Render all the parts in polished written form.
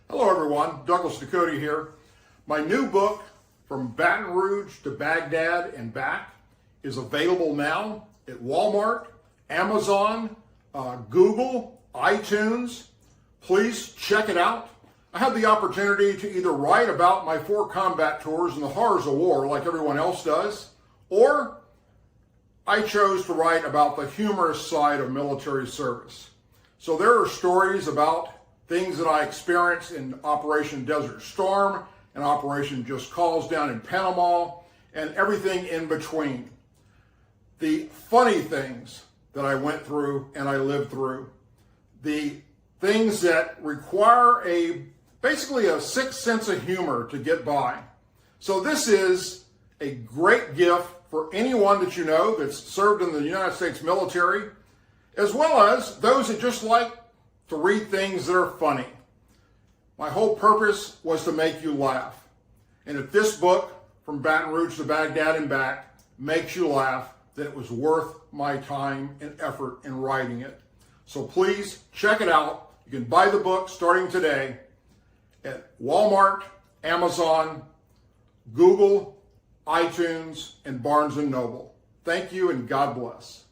Hello everyone, Douglas Ducote here. My new book, From Baton Rouge to Baghdad and Back, is available now at Walmart, Amazon, Google, iTunes. Please check it out. I had the opportunity to either write about my 4 combat tours and the horrors of war like everyone else does, or I chose to write about the humorous side of military service. So there are stories about things that I experienced in Operation Desert Storm and Operation Just Cause down in Panama and everything in between. The funny things that I went through and I lived through. The things that require basically a sixth sense of humor to get by. So this is a great gift for anyone that you know that's served in the United States military, as well as those that just like to read things that are funny. My whole purpose was to make you laugh. And if this book, From Baton Rouge to Baghdad and Back, makes you laugh, then it was worth my time and effort in writing it. So please check it out. You can buy the book starting today at Walmart, Amazon, Google, iTunes, and Barnes & Noble. Thank you and God bless.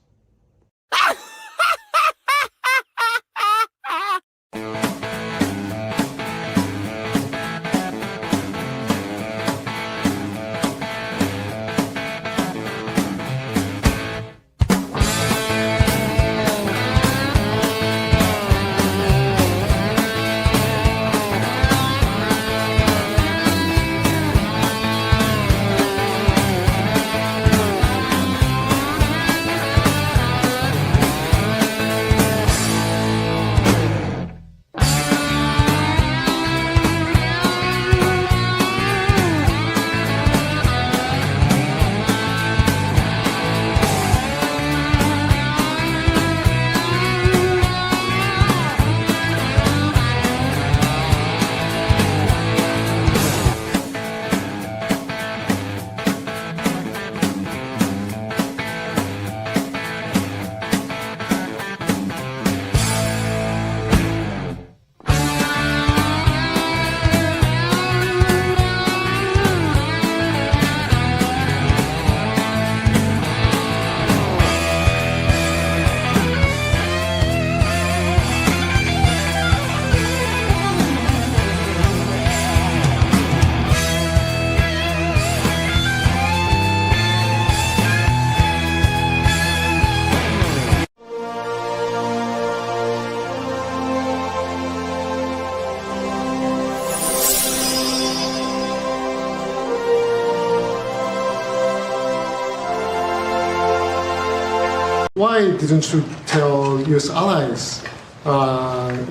Why didn't you tell US allies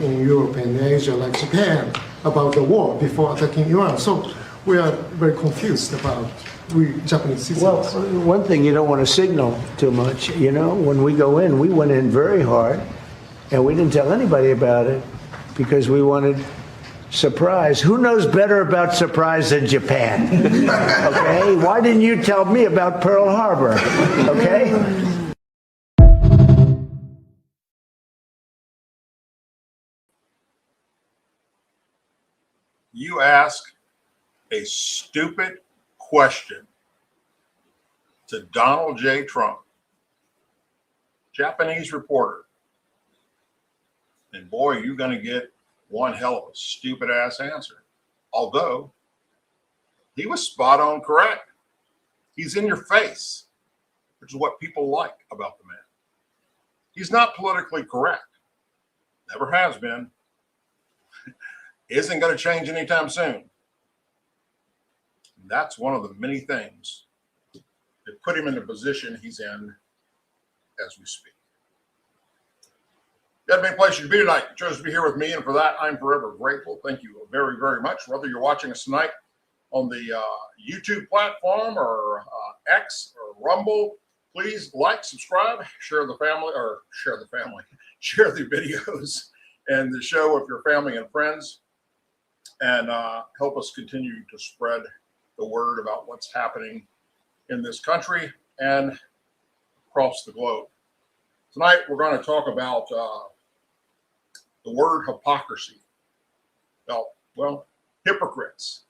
in Europe and Asia, like Japan, about the war before attacking Iran? So we are very confused about we Japanese citizens. Well, one thing, you don't want to signal too much. You know, when we go in, we went in very hard, and we didn't tell anybody about it because we wanted surprise. Who knows better about surprise than Japan? Okay? Why didn't you tell me about Pearl Harbor? Okay? You ask a stupid question to Donald J. Trump, Japanese reporter, and boy, you're going to get one hell of a stupid ass answer. Although he was spot on correct. He's in your face, which is what people like about the man. He's not politically correct. Never has been. Isn't going to change anytime soon. That's one of the many things that put him in the position he's in as we speak. Got a big pleasure to be tonight. You chose to be here with me, and for that, I'm forever grateful. Thank you very, very much. Whether you're watching us tonight on the YouTube platform or X or Rumble, please like, subscribe, share the videos and the show with your family and friends, and help us continue to spread the word about what's happening in this country and across the globe. Tonight, we're going to talk about the word hypocrisy. Now, well, hypocrites,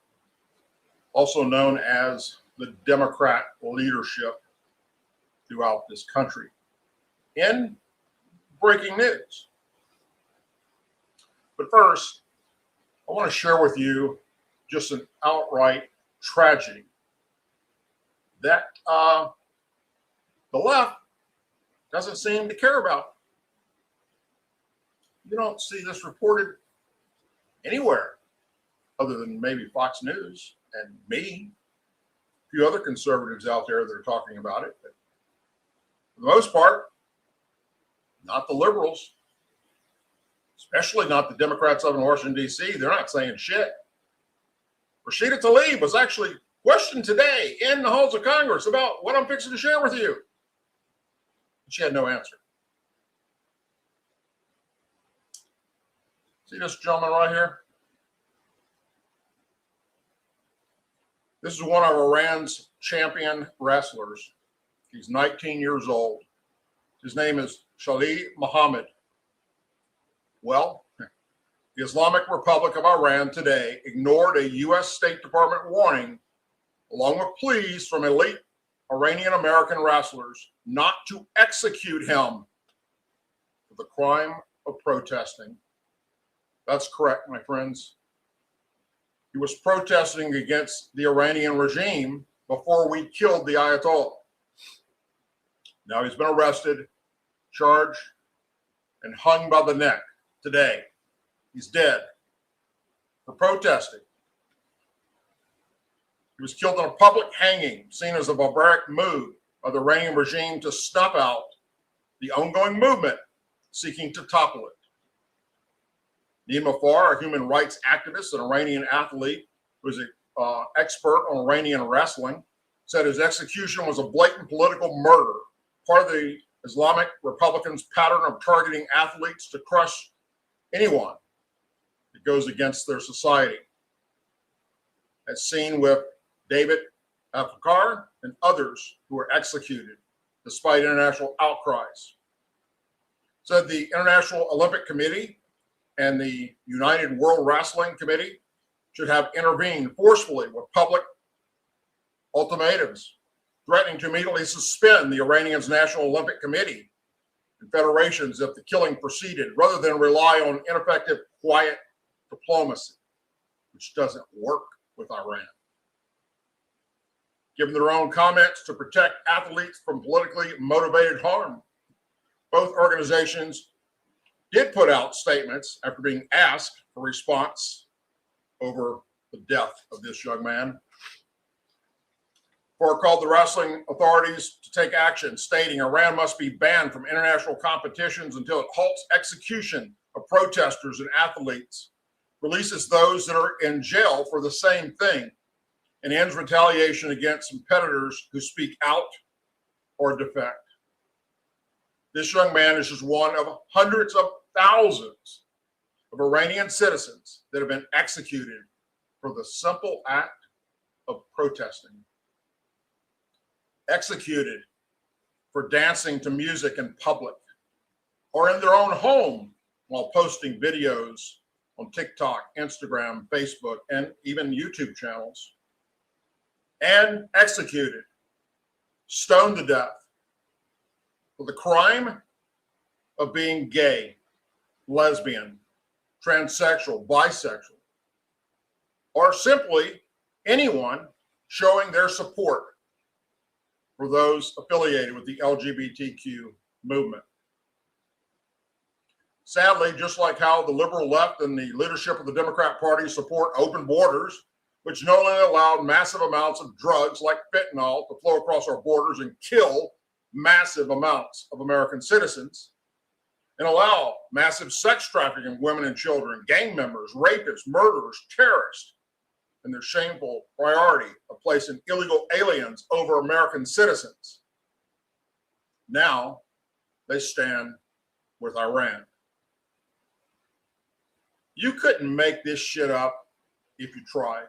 also known as the Democrat leadership throughout this country. In breaking news. But first, I want to share with you just an outright tragedy that the left doesn't seem to care about. You don't see this reported anywhere other than maybe Fox News and me, a few other conservatives out there that are talking about it. But for the most part, not the liberals, especially not the Democrats up in Washington, D.C. They're not saying shit. Rashida Tlaib was actually questioned today in the halls of Congress about what I'm fixing to share with you. She had no answer. See this gentleman right here? This is one of Iran's champion wrestlers. He's 19 years old. His name is Shalih Mohammed. Well, the Islamic Republic of Iran today ignored a U.S. State Department warning, along with pleas from elite Iranian American wrestlers, not to execute him for the crime of protesting. That's correct, my friends. He was protesting against the Iranian regime before we killed the Ayatollah. Now he's been arrested, charged, and hung by the neck today. He's dead for protesting. He was killed in a public hanging, seen as a barbaric move of the Iranian regime to snuff out the ongoing movement seeking to topple it. Naim Afar, a human rights activist, an Iranian athlete who is an expert on Iranian wrestling, said his execution was a blatant political murder, part of the Islamic Republicans' pattern of targeting athletes to crush anyone that goes against their society, as seen with David Afkar and others who were executed despite international outcries. Said the International Olympic Committee and the United World Wrestling Committee should have intervened forcefully with public ultimatums, threatening to immediately suspend the Iranian's National Olympic Committee and federations if the killing proceeded, rather than rely on ineffective, quiet diplomacy, which doesn't work with Iran. Given their own comments to protect athletes from politically motivated harm, both organizations did put out statements after being asked for response over the death of this young man. Or called the wrestling authorities to take action, stating Iran must be banned from international competitions until it halts execution of protesters and athletes, releases those that are in jail for the same thing, and ends retaliation against competitors who speak out or defect. This young man is just one of hundreds of thousands of Iranian citizens that have been executed for the simple act of protesting. Executed for dancing to music in public or in their own home while posting videos on TikTok, Instagram, Facebook, and even YouTube channels. And executed, stoned to death for the crime of being gay, lesbian, transsexual, bisexual, or simply anyone showing their support for those affiliated with the LGBTQ movement. Sadly, just like how the liberal left and the leadership of the Democrat Party support open borders, which not only allowed massive amounts of drugs like fentanyl to flow across our borders and kill massive amounts of American citizens, and allow massive sex trafficking of women and children, gang members, rapists, murderers, terrorists, and their shameful priority of placing illegal aliens over American citizens. Now they stand with Iran. You couldn't make this shit up if you tried.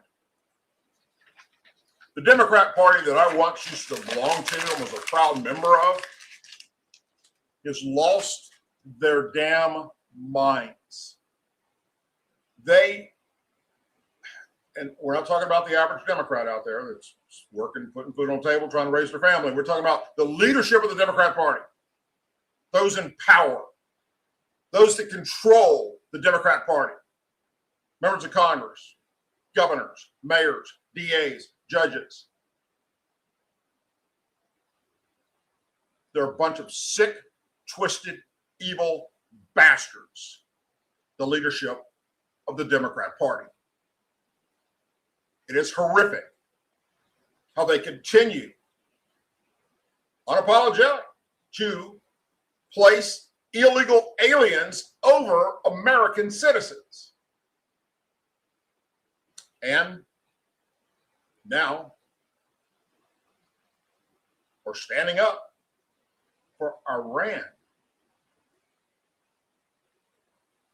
The Democrat Party that I once used to belong to and was a proud member of has lost their damn minds. They and we're not talking about the average Democrat out there that's working, putting food on the table, trying to raise their family. We're talking about the leadership of the Democrat Party, those in power, those that control the Democrat Party, members of Congress, governors, mayors, DAs, judges. They're a bunch of sick, twisted, evil bastards, the leadership of the Democrat Party. It is horrific how they continue, unapologetic, to place illegal aliens over American citizens. And now we're standing up for Iran.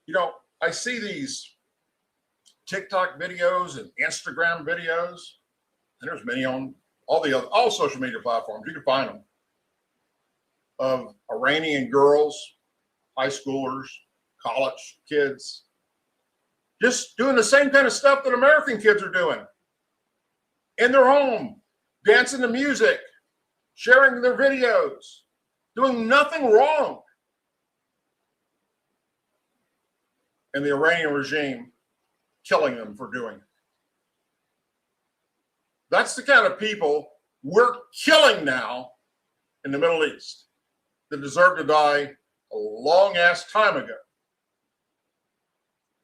You know, I see these TikTok videos and Instagram videos, and there's many on all social media platforms. You can find them, of Iranian girls, high schoolers, college kids, just doing the same kind of stuff that American kids are doing in their home, dancing to music, sharing their videos, doing nothing wrong. And the Iranian regime killing them for doing it. That's the kind of people we're killing now in the Middle East that deserve to die a long ass time ago,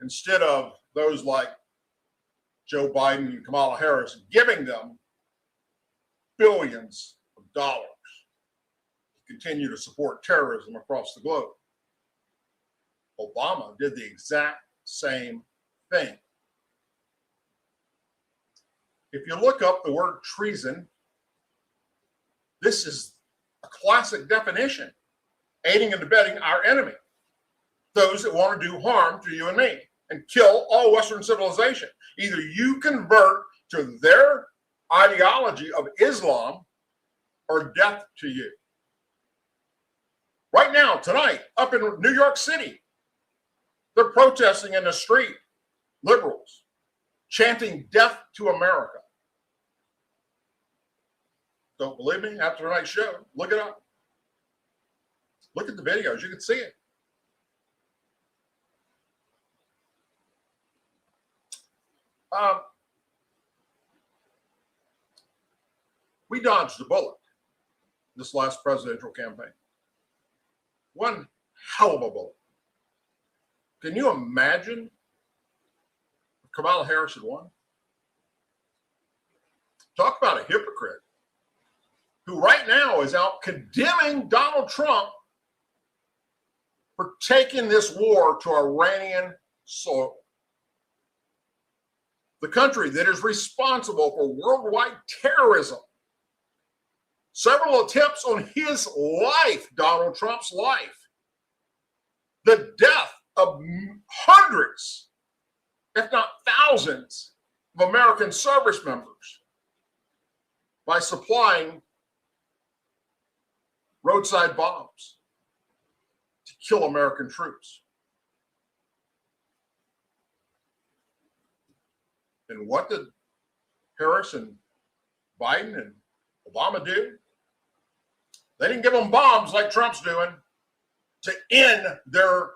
instead of those like Joe Biden and Kamala Harris giving them billions of dollars to continue to support terrorism across the globe. Obama did the exact same thing. If you look up the word treason, this is a classic definition: aiding and abetting our enemy, those that want to do harm to you and me and kill all Western civilization. Either you convert to their ideology of Islam or death to you. Right now, tonight, up in New York City, they're protesting in the street, liberals, chanting death to America. Don't believe me? After tonight's show, look it up. Look at the videos, you can see it. We dodged a bullet this last presidential campaign. One hell of a bullet. Can you imagine if Kamala Harris had won? Talk about a hypocrite who right now is out condemning Donald Trump for taking this war to Iranian soil. The country that is responsible for worldwide terrorism. Several attempts on his life, Donald Trump's life. The death of hundreds, if not thousands, of American service members by supplying roadside bombs to kill American troops. And what did Harris and Biden and Obama do? They didn't give them bombs like Trump's doing to end their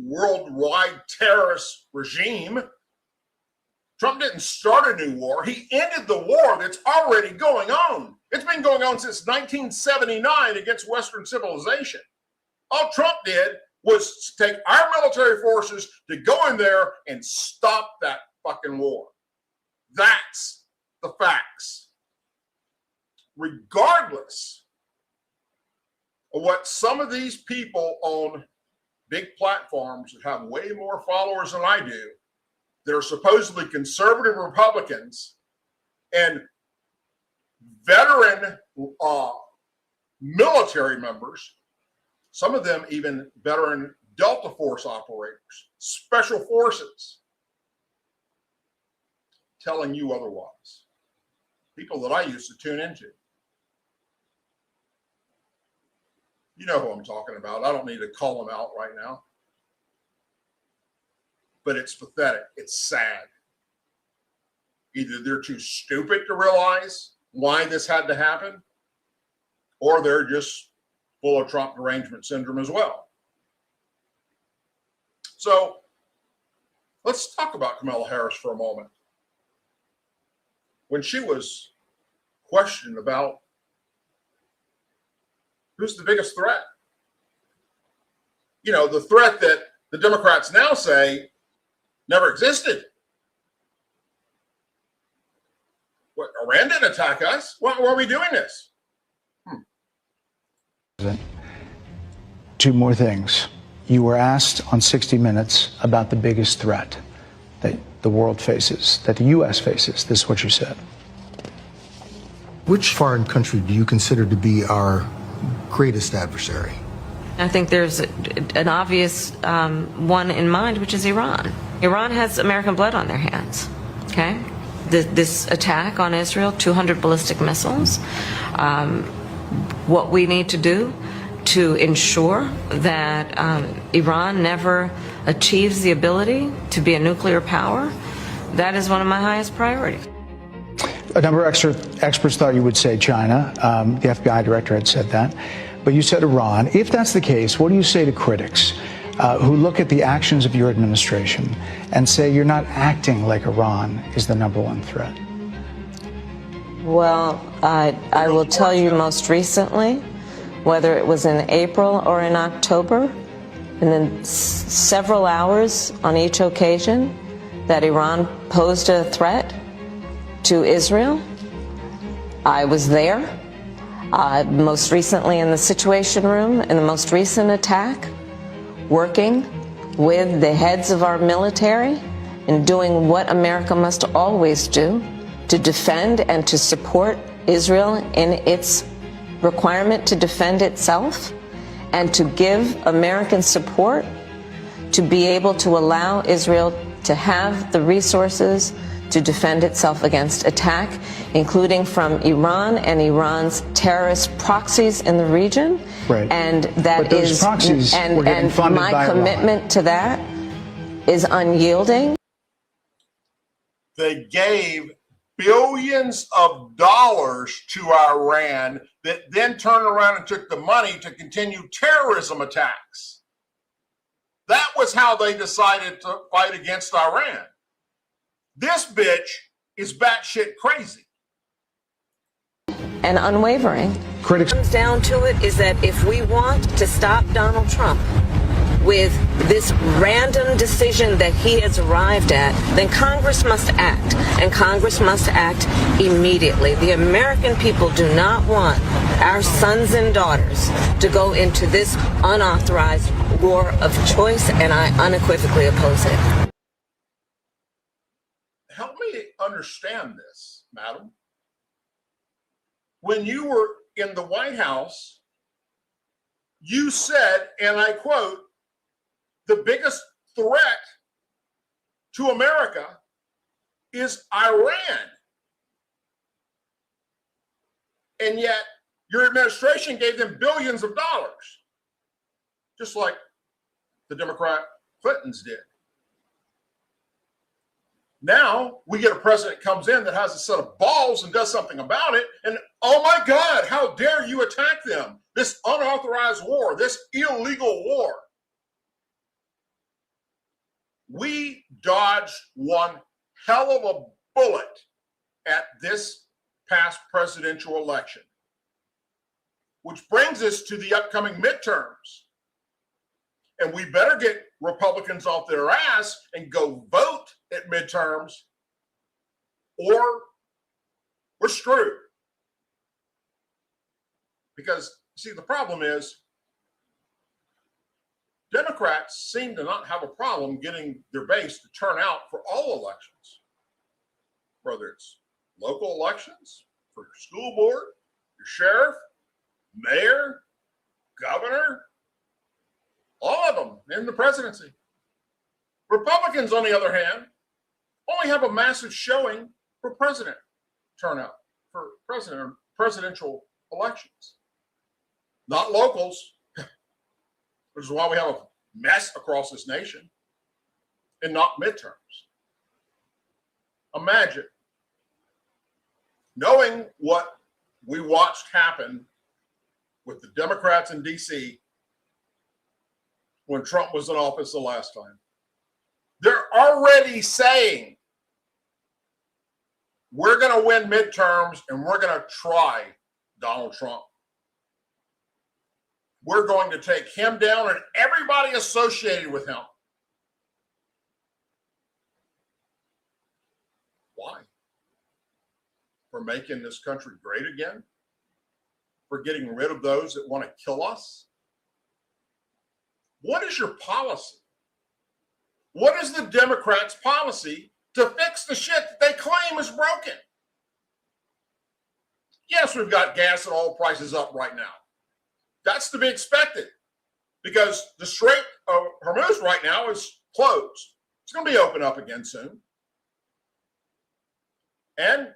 worldwide terrorist regime. Trump didn't start a new war. He ended the war that's already going on. It's been going on since 1979 against Western civilization. All Trump did was take our military forces to go in there and stop that fucking war. That's the facts. Regardless of what some of these people on big platforms that have way more followers than I do, that are supposedly conservative Republicans and veteran military members, some of them even veteran Delta Force operators, special forces, telling you otherwise. People that I used to tune into. You know who I'm talking about. I don't need to call them out right now. But it's pathetic. It's sad. Either they're too stupid to realize why this had to happen, or they're just full of Trump derangement syndrome as well. So let's talk about Kamala Harris for a moment. When she was questioned about who's the biggest threat, you know, the threat that the Democrats now say never existed. What, Iran didn't attack us? Why are we doing this? Two more things. You were asked on 60 Minutes about the biggest threat that the world faces, that the U.S. faces. This is what you said. Which foreign country do you consider to be our greatest adversary? I think there's an obvious one in mind, which is Iran. Iran has American blood on their hands, okay? This attack on Israel, 200 ballistic missiles. What we need to do to ensure that Iran never achieves the ability to be a nuclear power, that is one of my highest priorities. A number of experts thought you would say China. The FBI director had said that. But you said Iran. If that's the case, what do you say to critics who look at the actions of your administration and say you're not acting like Iran is the number one threat? Well, I will tell you most recently, whether it was in April or in October, and then several hours on each occasion that Iran posed a threat to Israel, I was there. Most recently in the Situation Room, in the most recent attack, working with the heads of our military and doing what America must always do to defend and to support Israel in its requirement to defend itself, and to give American support to be able to allow Israel to have the resources to defend itself against attack, including from Iran and Iran's terrorist proxies in the region. Right. And that but those is, proxies and, were getting and funded my by commitment Iran. to that is unyielding. They gave billions of dollars to Iran that then turned around and took the money to continue terrorism attacks. That was how they decided to fight against Iran. This bitch is batshit crazy. And unwavering. Critics What comes down to it is that if we want to stop Donald Trump with this random decision that he has arrived at, then Congress must act, and Congress must act immediately. The American people do not want our sons and daughters to go into this unauthorized war of choice, and I unequivocally oppose it. Help me understand this, madam. When you were in the White House, you said, and I quote, the biggest threat to America is Iran. And yet your administration gave them billions of dollars, just like the Democrat Clintons did. Now we get a president comes in that has a set of balls and does something about it. And oh my God, how dare you attack them? This unauthorized war, this illegal war. We dodged one hell of a bullet at this past presidential election, which brings us to the upcoming midterms. And we better get Republicans off their ass and go vote at midterms, or we're screwed. Because, see, the problem is Democrats seem to not have a problem getting their base to turn out for all elections, whether it's local elections, for your school board, your sheriff, mayor, governor, all of them in the presidency. Republicans, on the other hand, only have a massive showing for president turnout, for presidential elections, not locals, which is why we have a mess across this nation, and not midterms. Imagine knowing what we watched happen with the Democrats in D.C. when Trump was in office the last time, they're already saying, we're going to win midterms and we're going to try Donald Trump. We're going to take him down and everybody associated with him. Why? For making this country great again? For getting rid of those that want to kill us? What is your policy? What is the Democrats' policy to fix the shit that they claim is broken? Yes, we've got gas and oil prices up right now. That's to be expected because the Strait of Hormuz right now is closed. It's going to be open up again soon. And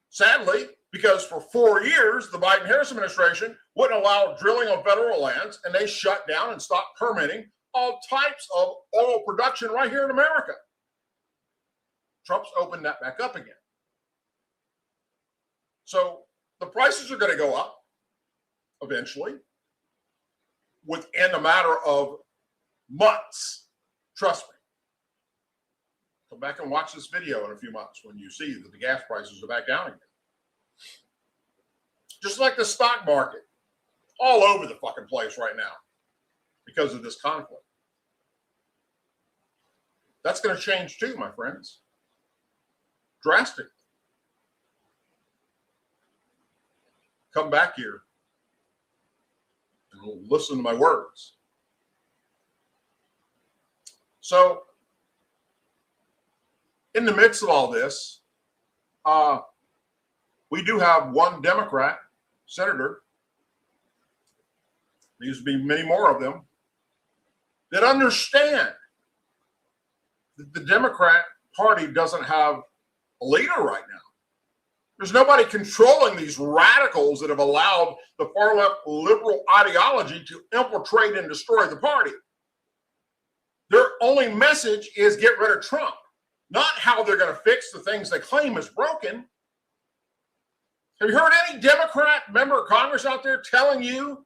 sadly, because for 4 years, the Biden-Harris administration wouldn't allow drilling on federal lands, and they shut down and stopped permitting all types of oil production right here in America. Trump's opened that back up again. So the prices are going to go up eventually within a matter of months. Trust me. Come back and watch this video in a few months when you see that the gas prices are back down again. Just like the stock market, all over the fucking place right now because of this conflict. That's going to change too, my friends. Drastically. Come back here and listen to my words. So, in the midst of all this, we do have one Democrat senator, there used to be many more of them, that understand that the Democrat Party doesn't have a leader right now. There's nobody controlling these radicals that have allowed the far left liberal ideology to infiltrate and destroy the party. Their only message is get rid of Trump, not how they're going to fix the things they claim is broken. Have you heard any Democrat member of Congress out there telling you,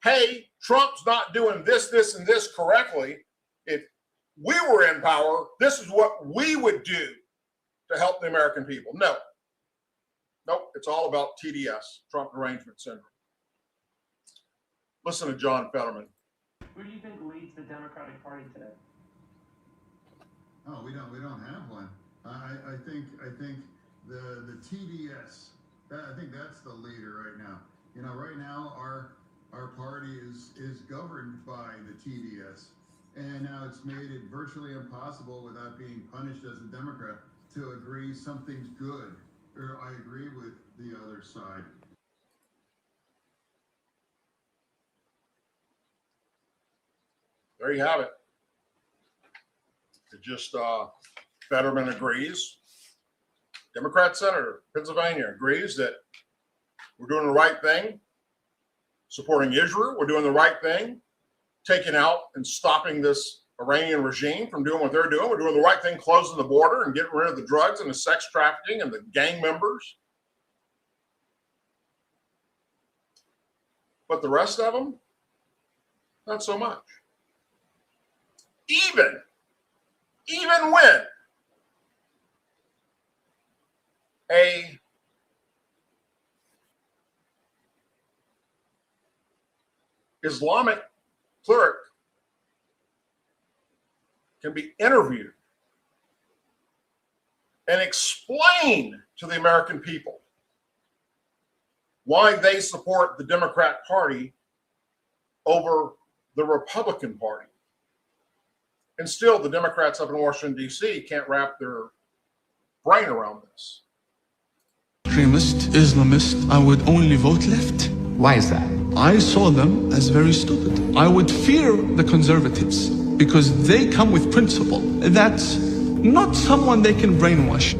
hey, Trump's not doing this, this, and this correctly? If we were in power, this is what we would do to help the American people. No. Nope, it's all about TDS, Trump Derangement Syndrome. Listen to John Fetterman. Who do you think leads the Democratic Party today? Oh, we don't have one. I think the TDS. I think that's the leader right now. You know, right now our party is governed by the TDS, and now it's made it virtually impossible without being punished as a Democrat to agree something's good. Or I agree with the other side. There you have it. It just Fetterman agrees. Democrat senator, Pennsylvania, agrees that we're doing the right thing, supporting Israel. We're doing the right thing, taking out and stopping this Iranian regime from doing what they're doing. We're doing the right thing, closing the border and getting rid of the drugs and the sex trafficking and the gang members. But the rest of them, not so much. Even when a Islamic cleric can be interviewed and explain to the American people why they support the Democrat Party over the Republican Party. And still, the Democrats up in Washington, D.C. can't wrap their brain around this. Extremist, Islamist, I would only vote left. Why is that? I saw them as very stupid. I would fear the conservatives because they come with principle. That's not someone they can brainwash.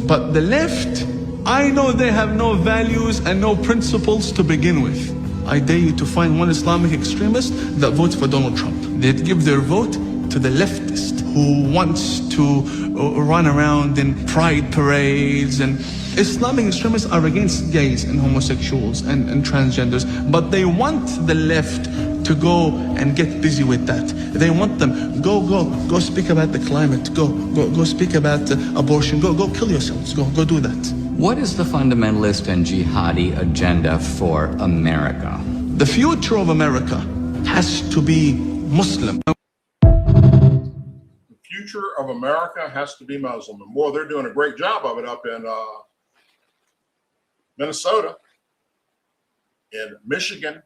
But the left, I know they have no values and no principles to begin with. I dare you to find one Islamic extremist that votes for Donald Trump. They'd give their vote to the leftist. who wants to run around in pride parades. And Islamic extremists are against gays and homosexuals and transgenders, but they want the left to go and get busy with that. They want them, go speak about the climate, go speak about abortion, go kill yourselves, go do that. What is the fundamentalist and jihadi agenda for America? The future of America has to be Muslim. The future of America has to be Muslim. And boy, they're doing a great job of it up in Minnesota, in Michigan,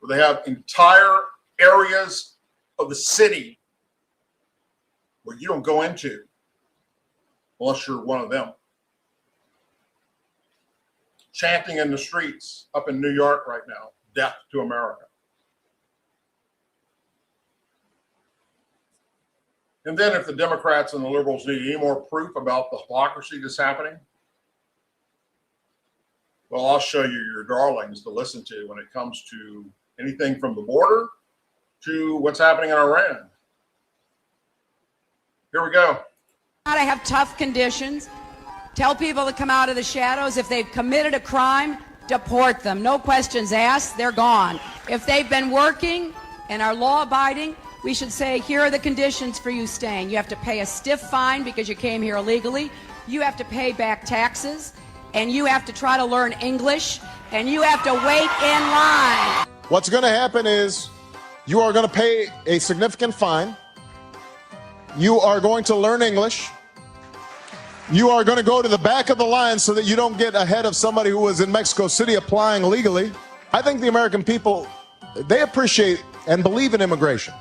where they have entire areas of the city where you don't go into unless you're one of them. Chanting in the streets up in New York right now, death to America. And then if the Democrats and the liberals need any more proof about the hypocrisy that's happening, well, I'll show you your darlings to listen to when it comes to anything from the border to what's happening in Iran. Here we go. To have tough conditions. Tell people to come out of the shadows. If they've committed a crime, deport them. No questions asked. They're gone. If they've been working and are law-abiding, we should say, here are the conditions for you staying. You have to pay a stiff fine because you came here illegally. You have to pay back taxes. And you have to try to learn English. And you have to wait in line. What's going to happen is you are going to pay a significant fine. You are going to learn English. You are going to go to the back of the line so that you don't get ahead of somebody who was in Mexico City applying legally. I think the American people, they appreciate and believe in immigration,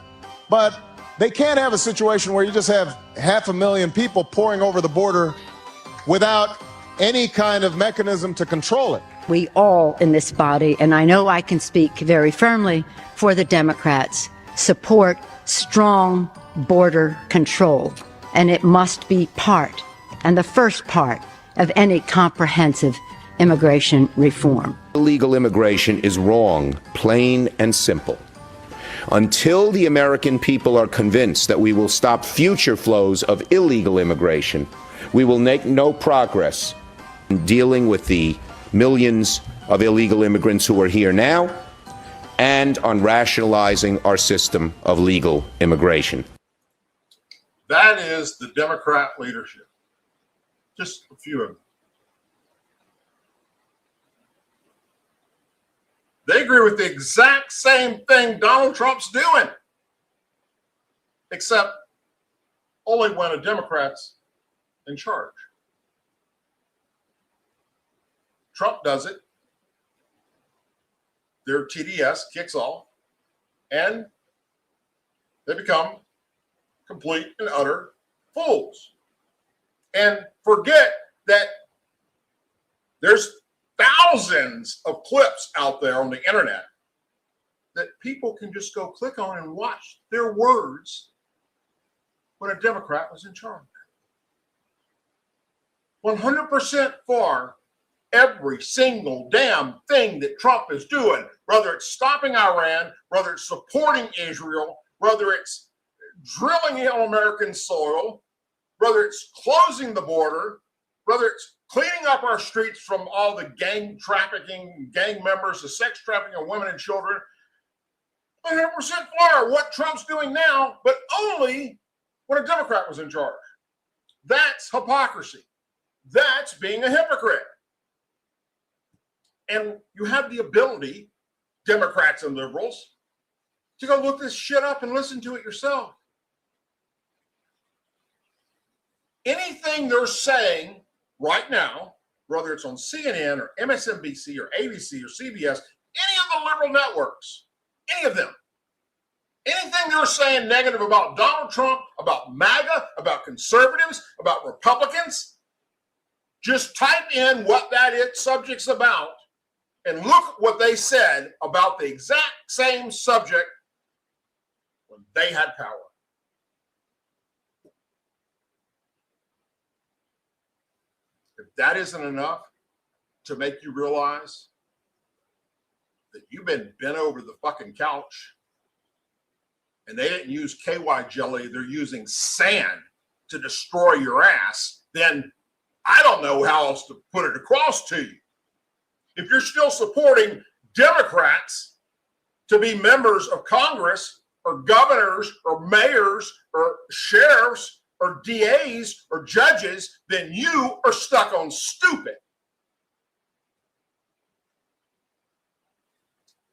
but they can't have a situation where you just have 500,000 people pouring over the border without any kind of mechanism to control it. We all in this body, and I know I can speak very firmly for the Democrats, support strong border control, and it must be part and the first part of any comprehensive immigration reform. Illegal immigration is wrong, plain and simple. Until the American people are convinced that we will stop future flows of illegal immigration, we will make no progress in dealing with the millions of illegal immigrants who are here now and on rationalizing our system of legal immigration. That is the Democrat leadership. Just a few of them. They agree with the exact same thing Donald Trump's doing, except only when a Democrat's in charge. Trump does it. Their TDS kicks off, and they become complete and utter fools. And forget that there's thousands of clips out there on the internet that people can just go click on and watch their words when a Democrat was in charge. 100% for every single damn thing that Trump is doing, whether it's stopping Iran, whether it's supporting Israel, whether it's drilling on American soil, whether it's closing the border, whether it's cleaning up our streets from all the gang trafficking, gang members, the sex trafficking of women and children. 100% for what Trump's doing now, but only when a Democrat was in charge. That's hypocrisy. That's being a hypocrite. And you have the ability, Democrats and liberals, to go look this shit up and listen to it yourself. Anything they're saying right now, whether it's on CNN or MSNBC or ABC or CBS, any of the liberal networks, any of them, anything they're saying negative about Donald Trump, about MAGA, about conservatives, about Republicans, just type in what that subject's about and look what they said about the exact same subject when they had power. If that isn't enough to make you realize that you've been bent over the fucking couch and they didn't use KY jelly, they're using sand to destroy your ass, then I don't know how else to put it across to you. If you're still supporting Democrats to be members of Congress or governors or mayors or sheriffs or DAs or judges, then you are stuck on stupid.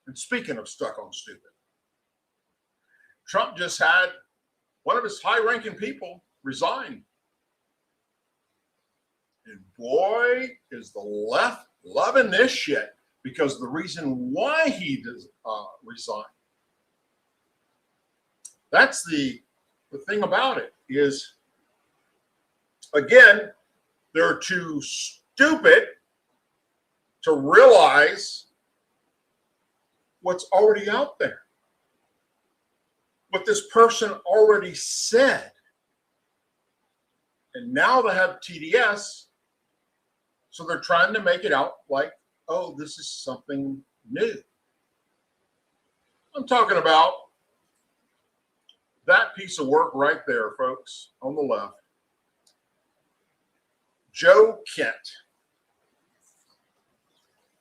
And speaking of stuck on stupid, Trump just had one of his high-ranking people resign. And boy, is the left loving this shit, because the reason why he does resign. That's the thing about it is, again, they're too stupid to realize what's already out there. What this person already said. And now they have TDS, so they're trying to make it out like, oh, this is something new. I'm talking about that piece of work right there, folks, on the left. Joe Kent.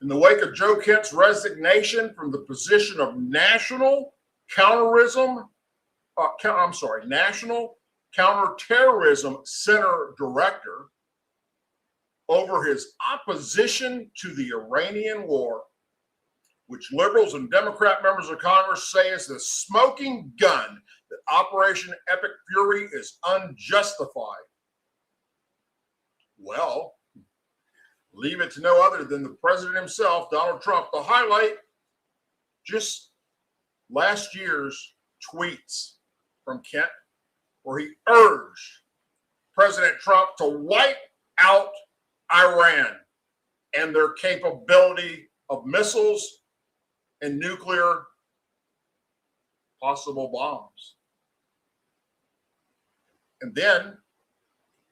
In the wake of Joe Kent's resignation from the position of National Counterterrorism Center Director over his opposition to the Iranian war, which liberals and Democrat members of Congress say is the smoking gun that Operation Epic Fury is unjustified. Well, leave it to no other than the president himself, Donald Trump, to highlight just last year's tweets from Kent, where he urged President Trump to wipe out Iran and their capability of missiles and nuclear possible bombs. And then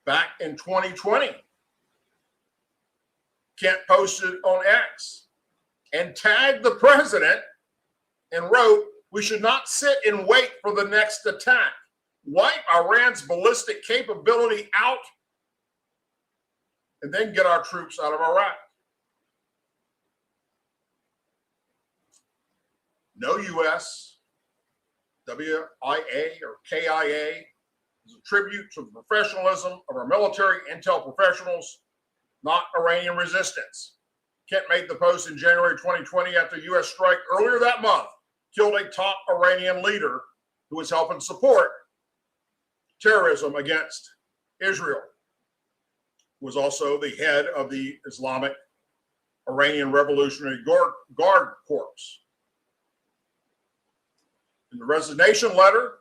back in 2020, Kent posted on X and tagged the president and wrote, "We should not sit and wait for the next attack. Wipe Iran's ballistic capability out and then get our troops out of Iraq." No U.S. WIA or KIA is a tribute to the professionalism of our military intel professionals, not Iranian resistance. Kent made the post in January 2020 after U.S. strike earlier that month killed a top Iranian leader who was helping support terrorism against Israel. Was also the head of the Islamic Iranian Revolutionary Guard Corps. In the resignation letter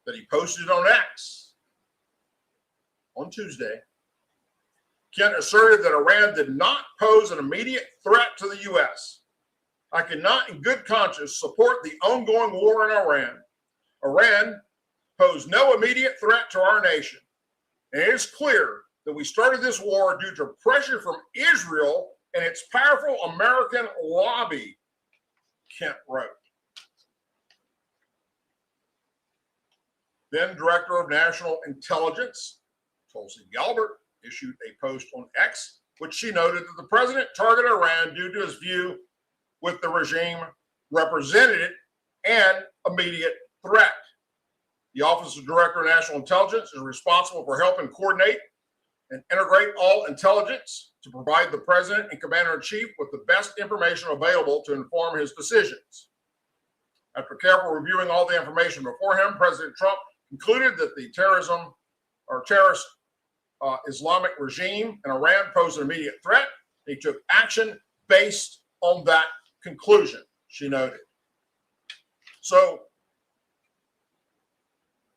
that he posted on X on Tuesday, Kent asserted that Iran did not pose an immediate threat to the U.S. I cannot in good conscience support the ongoing war in Iran. Iran posed no immediate threat to our nation. And it is clear that we started this war due to pressure from Israel and its powerful American lobby, Kent wrote. Then Director of National Intelligence, Tulsi Gabbard, issued a post on X, which she noted that the president targeted Iran due to his view with the regime represented an immediate threat. The Office of Director of National Intelligence is responsible for helping coordinate and integrate all intelligence to provide the president and commander-in-chief with the best information available to inform his decisions. After careful reviewing all the information before him, President Trump concluded that the terrorist Islamic regime in Iran posed an immediate threat. He took action based on that conclusion, she noted. So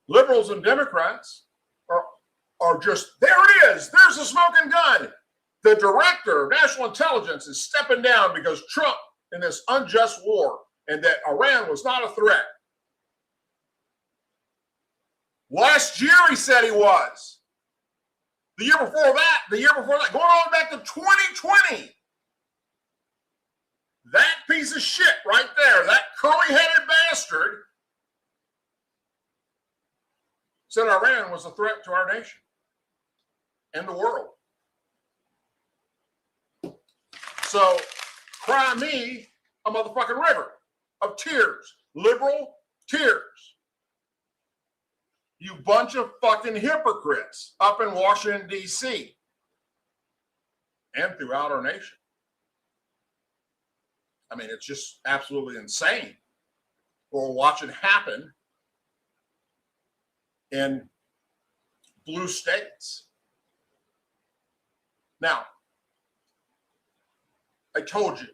liberals and Democrats are just, there it is, there's the smoking gun. The director of national intelligence is stepping down because Trump in this unjust war and that Iran was not a threat. Last year he said he was. The year before that, going all the way back to 2020. That piece of shit right there, that curly-headed bastard, said Iran was a threat to our nation and the world. So cry me a motherfucking river of tears, liberal tears. You bunch of fucking hypocrites up in Washington, D.C. and throughout our nation. I mean, it's just absolutely insane what we're watching happen in blue states. Now, I told you,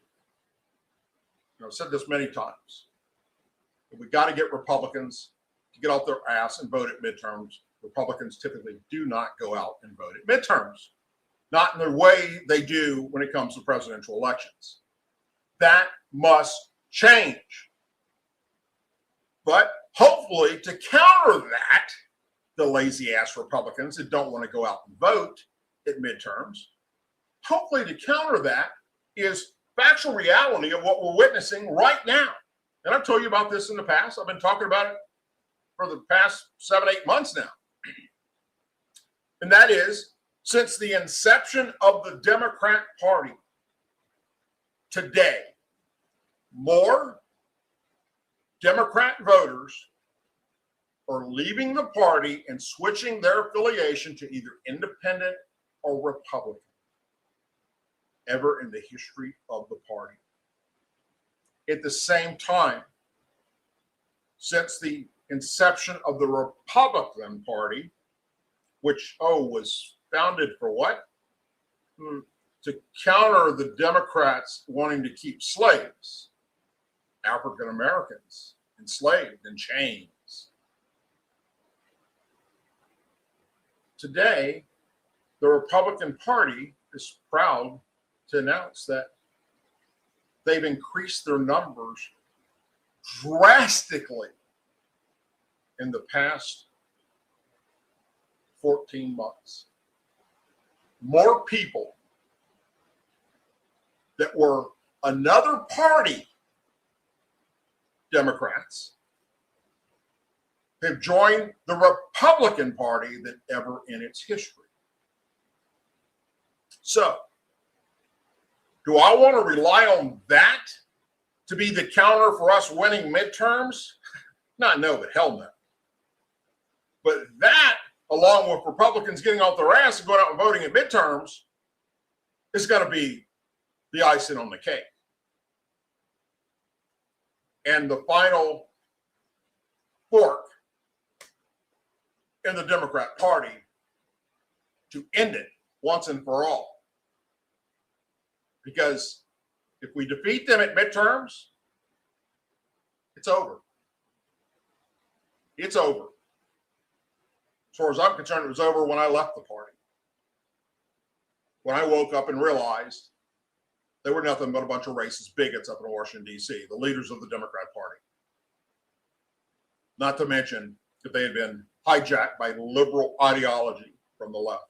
I've said this many times, we got to get Republicans to get off their ass and vote at midterms. Republicans typically do not go out and vote at midterms, not in the way they do when it comes to presidential elections. That must change. But hopefully, to counter that, the lazy ass Republicans that don't want to go out and vote at midterms, hopefully to counter that is factual reality of what we're witnessing right now. And I've told you about this in the past. I've been talking about it for the past 7-8 months now. And that is, since the inception of the Democrat Party today, more Democrat voters are leaving the party and switching their affiliation to either independent or Republican ever in the history of the party. At the same time, since the inception of the Republican Party, which, was founded for what? To counter the Democrats wanting to keep slaves, African Americans, enslaved in chains. Today, the Republican Party is proud to announce that they've increased their numbers drastically in the past 14 months. More people that were another party Democrats have joined the Republican Party than ever in its history. So, do I want to rely on that to be the counter for us winning midterms? Not no, but hell no. But that, along with Republicans getting off their ass and going out and voting at midterms, is going to be the icing on the cake. And the final fork in the Democrat Party to end it once and for all. Because if we defeat them at midterms, it's over. It's over. As far as I'm concerned, it was over when I left the party. When I woke up and realized they were nothing but a bunch of racist bigots up in Washington, D.C., the leaders of the Democrat Party. Not to mention that they had been hijacked by liberal ideology from the left.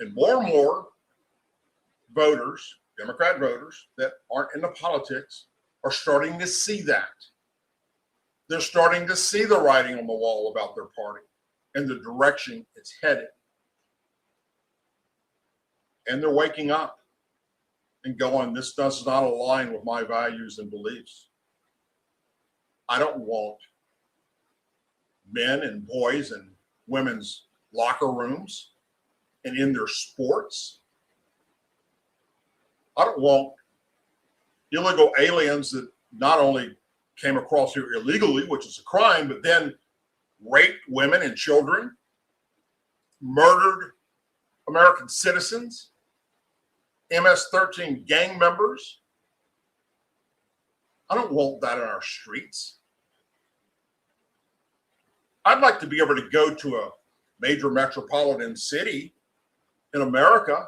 And more voters, Democrat voters that aren't into politics, are starting to see that. They're starting to see the writing on the wall about their party and the direction it's headed. And they're waking up and going, this does not align with my values and beliefs. I don't want men and boys and women's locker rooms and in their sports. I don't want illegal aliens that not only came across here illegally, which is a crime, but then raped women and children, murdered American citizens, MS-13 gang members. I don't want that in our streets. I'd like to be able to go to a major metropolitan city in America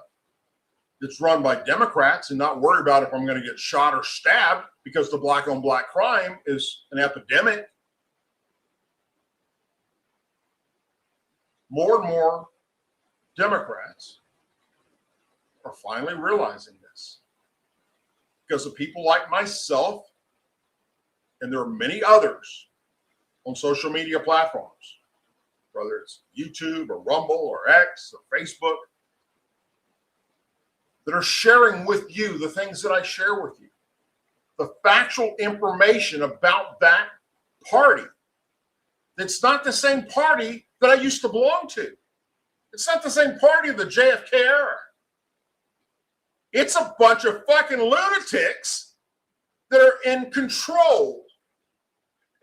that's run by Democrats and not worry about if I'm going to get shot or stabbed because the black on black crime is an epidemic. More and more Democrats are finally realizing this because of people like myself, and there are many others on social media platforms, whether it's YouTube or Rumble or X or Facebook, that are sharing with you the things that I share with you, the factual information about that party. It's not the same party that I used to belong to. It's not the same party of the JFK era. It's a bunch of fucking lunatics that are in control.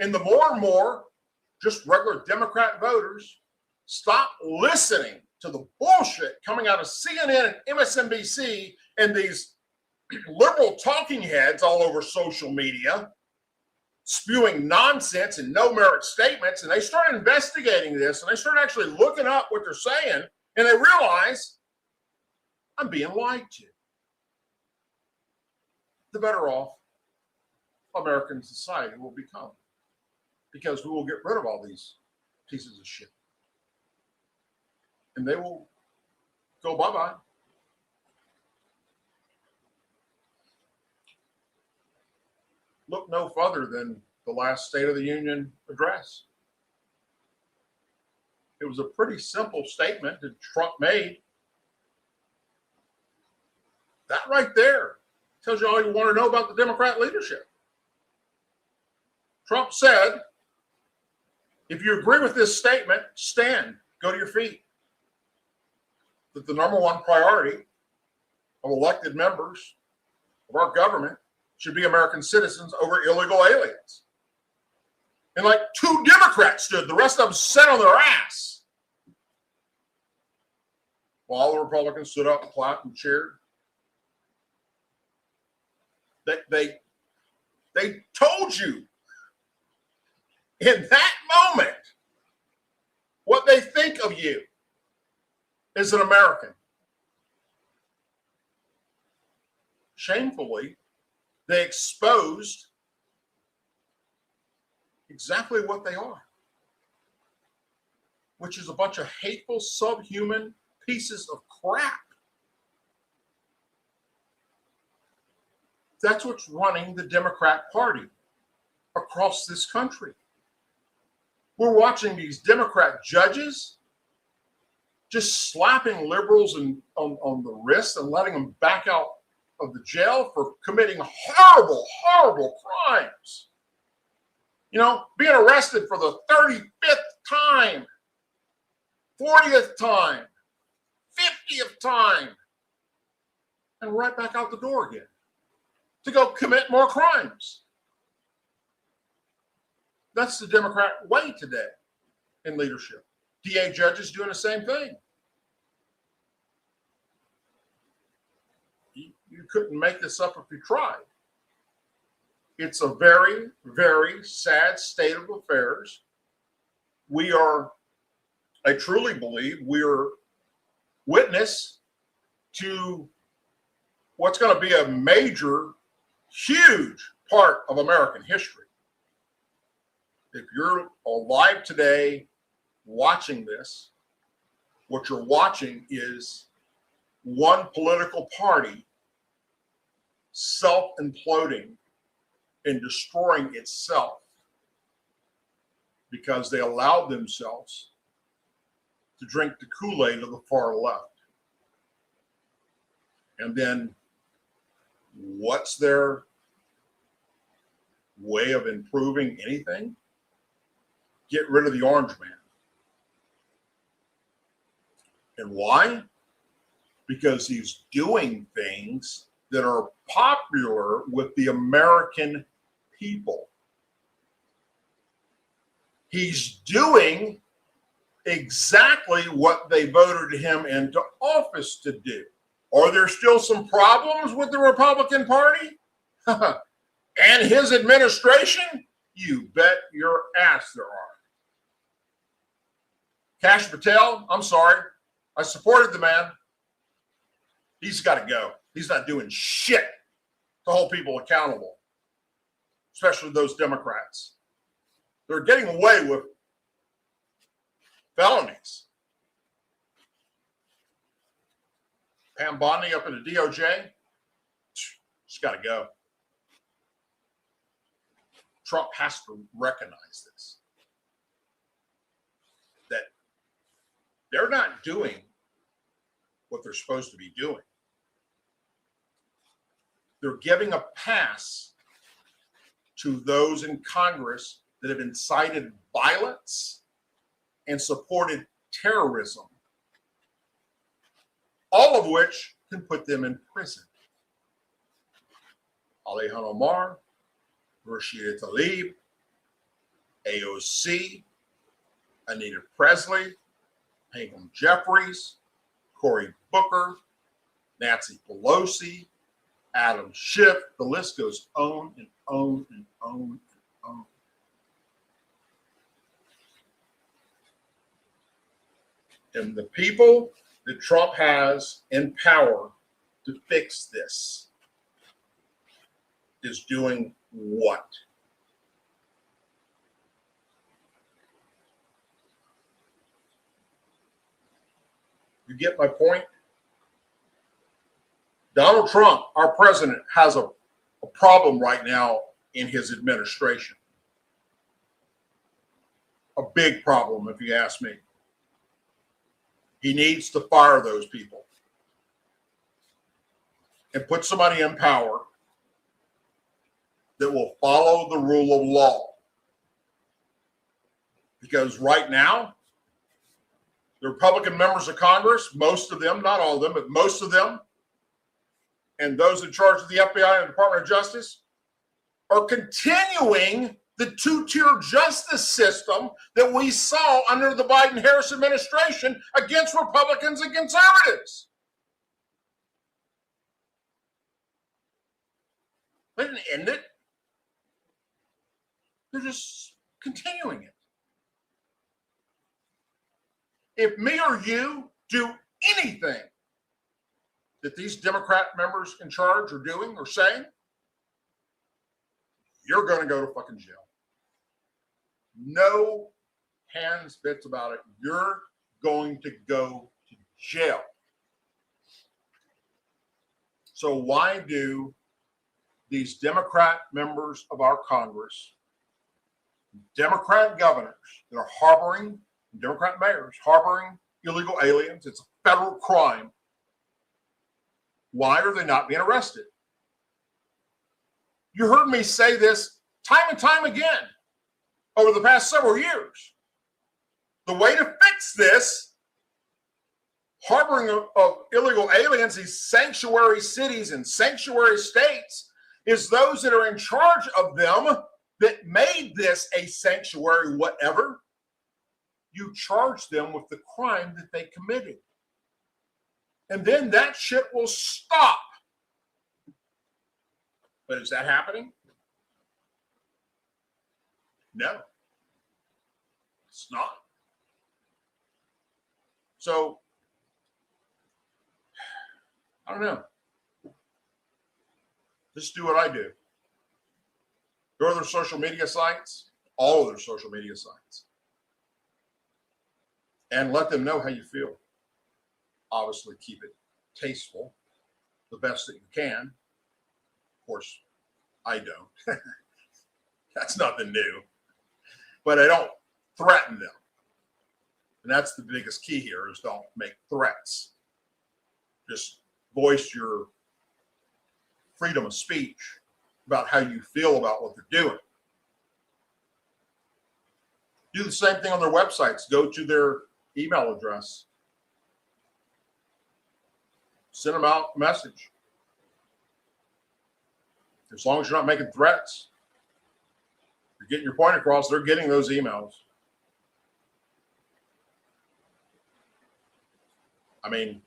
And the more and more just regular Democrat voters stop listening to the bullshit coming out of CNN and MSNBC and these liberal talking heads all over social media, spewing nonsense and no merit statements, and they start investigating this and they start actually looking up what they're saying, and they realize I'm being lied to. The better off American society will become, because we will get rid of all these pieces of shit and they will go bye-bye. Look no further than the last State of the Union address. It was a pretty simple statement that Trump made. That right there tells you all you want to know about the Democrat leadership. Trump said, if you agree with this statement, stand, go to your feet. That the number one priority of elected members of our government should be American citizens over illegal aliens. And like 2 Democrats stood, the rest of them sat on their ass. While the Republicans stood up and clapped and cheered. They told you in that moment what they think of you as an American. Shamefully, they exposed exactly what they are, which is a bunch of hateful, subhuman pieces of crap. That's what's running the Democrat Party across this country. We're watching these Democrat judges just slapping liberals on the wrist and letting them back out of the jail for committing horrible, horrible crimes. You know, being arrested for the 35th time, 40th time, 50th time, and right back out the door again to go commit more crimes. That's the Democrat way today in leadership. DA judges doing the same thing. You couldn't make this up if you tried. It's a very, very sad state of affairs. I truly believe we're witness to what's going to be a major, huge part of American history. If you're alive today watching this, what you're watching is one political party self-imploding and destroying itself because they allowed themselves to drink the Kool-Aid of the far left. And then what's their way of improving anything? Get rid of the orange man. And why? Because he's doing things that are popular with the American people. He's doing exactly what they voted him into office to do. Are there still some problems with the Republican Party and his administration? You bet your ass there are. Kash Patel, I'm sorry. I supported the man. He's got to go. He's not doing shit to hold people accountable, especially those Democrats. They're getting away with felonies. Pam Bondi up in the DOJ, she's got to go. Trump has to recognize this. They're not doing what they're supposed to be doing. They're giving a pass to those in Congress that have incited violence and supported terrorism, all of which can put them in prison. Ilhan Omar, Rashida Tlaib, AOC, Anita Presley, Hakeem Jeffries, Cory Booker, Nancy Pelosi, Adam Schiff. The list goes on and on and on and on. And the people that Trump has in power to fix this is doing what? You get my point? Donald Trump, our president, has a problem right now in his administration. A big problem, if you ask me. He needs to fire those people and put somebody in power that will follow the rule of law. Because right now, the Republican members of Congress, most of them, not all of them, but most of them, and those in charge of the FBI and the Department of Justice, are continuing the two-tier justice system that we saw under the Biden-Harris administration against Republicans and conservatives. They didn't end it. They're just continuing it. If me or you do anything that these Democrat members in charge are doing or saying, you're going to go to fucking jail. No hands, bits about it. You're going to go to jail. So why do these Democrat members of our Congress, Democrat governors that are harboring, Democrat mayors harboring illegal aliens, it's a federal crime, why are they not being arrested? You heard me say this time and time again over the past several years. The way to fix this harboring of illegal aliens, these sanctuary cities and sanctuary states, is those that are in charge of them that made this a sanctuary whatever, you charge them with the crime that they committed. And then that shit will stop. But is that happening? No, it's not. So, I don't know. Just do what I do. Go to their social media sites, all of their social media sites, and let them know how you feel. Obviously, keep it tasteful, the best that you can. Of course, I don't. That's nothing new. But I don't threaten them. And that's the biggest key here, is don't make threats. Just voice your freedom of speech about how you feel about what they're doing. Do the same thing on their websites. Go to their email address. Send them out a message. As long as you're not making threats, you're getting your point across, they're getting those emails. I mean,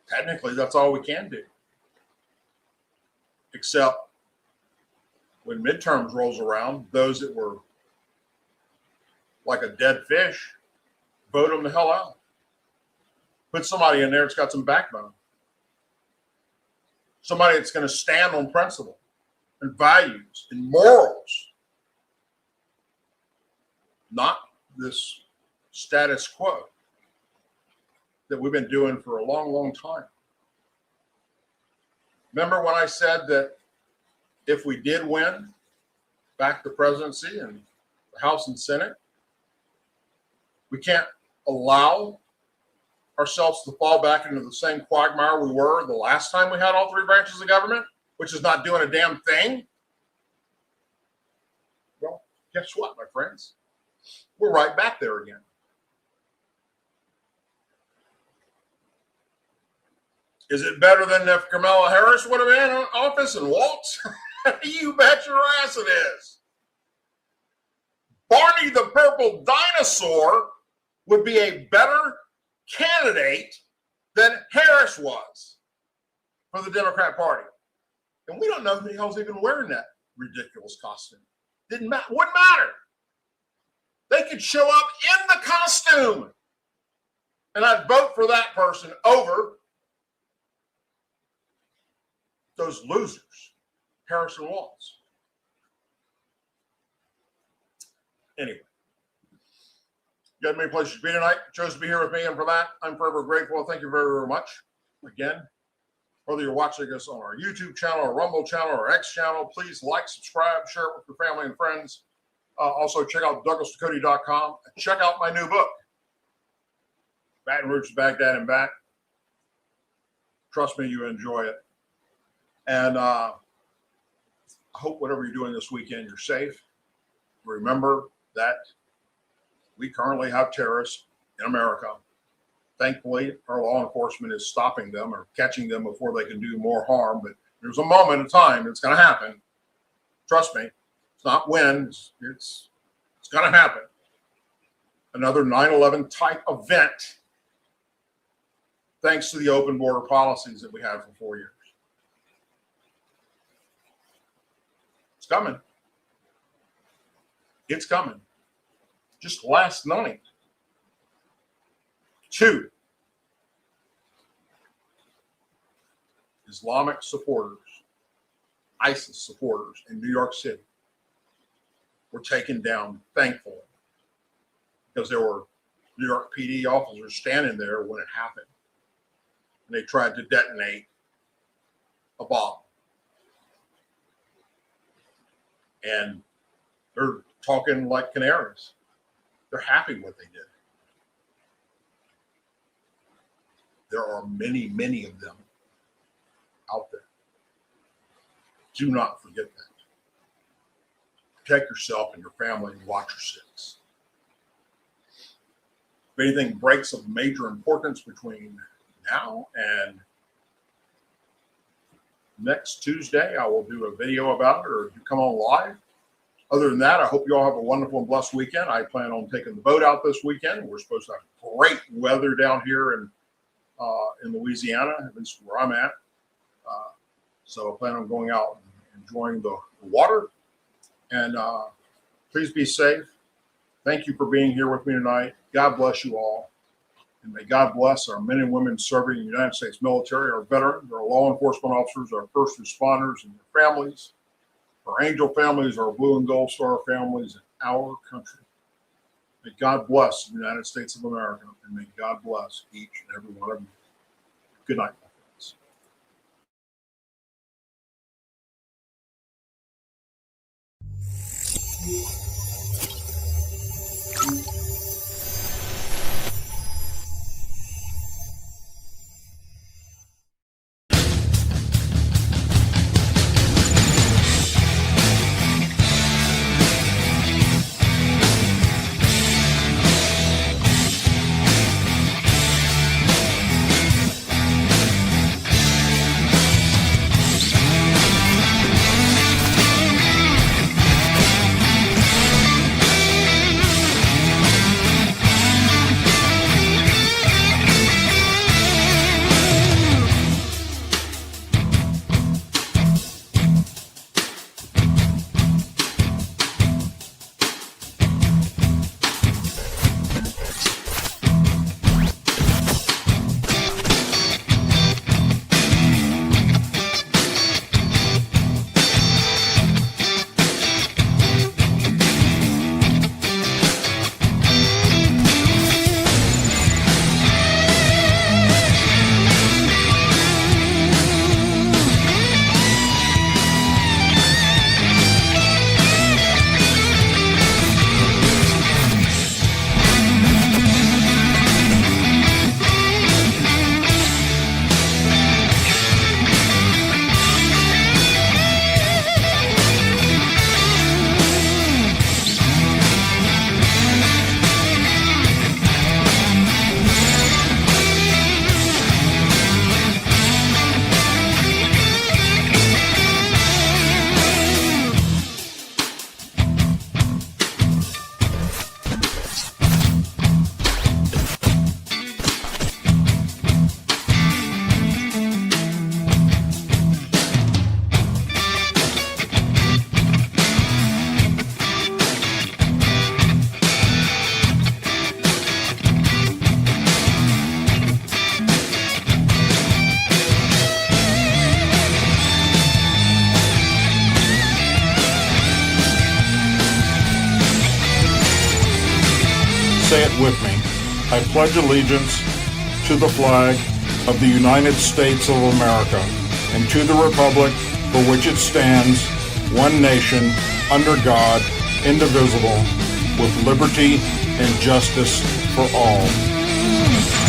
technically, that's all we can do. Except when midterms rolls around, those that were like a dead fish, vote them the hell out. Put somebody in there that's got some backbone. Somebody that's going to stand on principle and values and morals. Not this status quo that we've been doing for a long, long time. Remember when I said that if we did win back the presidency and the House and Senate, we can't allow ourselves to fall back into the same quagmire we were the last time we had all three branches of government, which is not doing a damn thing? Well, guess what, my friends? We're right back there again. Is it better than if Kamala Harris would have been in office and waltz? You bet your ass it is. Barney the Purple Dinosaur would be a better candidate than Harris was for the Democrat Party. And we don't know who the hell's even wearing that ridiculous costume. Wouldn't matter. They could show up in the costume, and I'd vote for that person over those losers, Harris and Waltz. Anyway, you got many places to be tonight. Chose to be here with me, and for that, I'm forever grateful. Thank you very, very much. Again, whether you're watching us on our YouTube channel, our Rumble channel, or X channel, please like, subscribe, share it with your family and friends. Also, check out DouglasDucote.com. Check out my new book, Baton Rouge to Baghdad and Back. Trust me, you enjoy it. And I hope whatever you're doing this weekend, you're safe. Remember that we currently have terrorists in America. Thankfully, our law enforcement is stopping them or catching them before they can do more harm. But there's a moment in time it's going to happen. Trust me. It's not when. It's going to happen. Another 9/11 type event, thanks to the open border policies that we had for 4 years. It's coming. It's coming. Just last night, 2 Islamic supporters, ISIS supporters in New York City were taken down, thankfully, because there were New York PD officers standing there when it happened. And they tried to detonate a bomb. And they're talking like canaries. They're happy what they did. There are many, many of them out there. Do not forget that. Protect yourself and your family and watch your six. If anything breaks of major importance between now and next Tuesday, I will do a video about it or come on live. Other than that, I hope you all have a wonderful and blessed weekend. I plan on taking the boat out this weekend. We're supposed to have great weather down here in Louisiana, at least where I'm at. So I plan on going out and enjoying the water. And please be safe. Thank you for being here with me tonight. God bless you all. And may God bless our men and women serving in the United States military, our veterans, our law enforcement officers, our first responders and their families, our angel families, our blue and gold star families, and our country. May God bless the United States of America, and may God bless each and every one of you. Good night, my friends. say it with me. I pledge allegiance to the flag of the United States of America and to the republic for which it stands, one nation, under God, indivisible, with liberty and justice for all.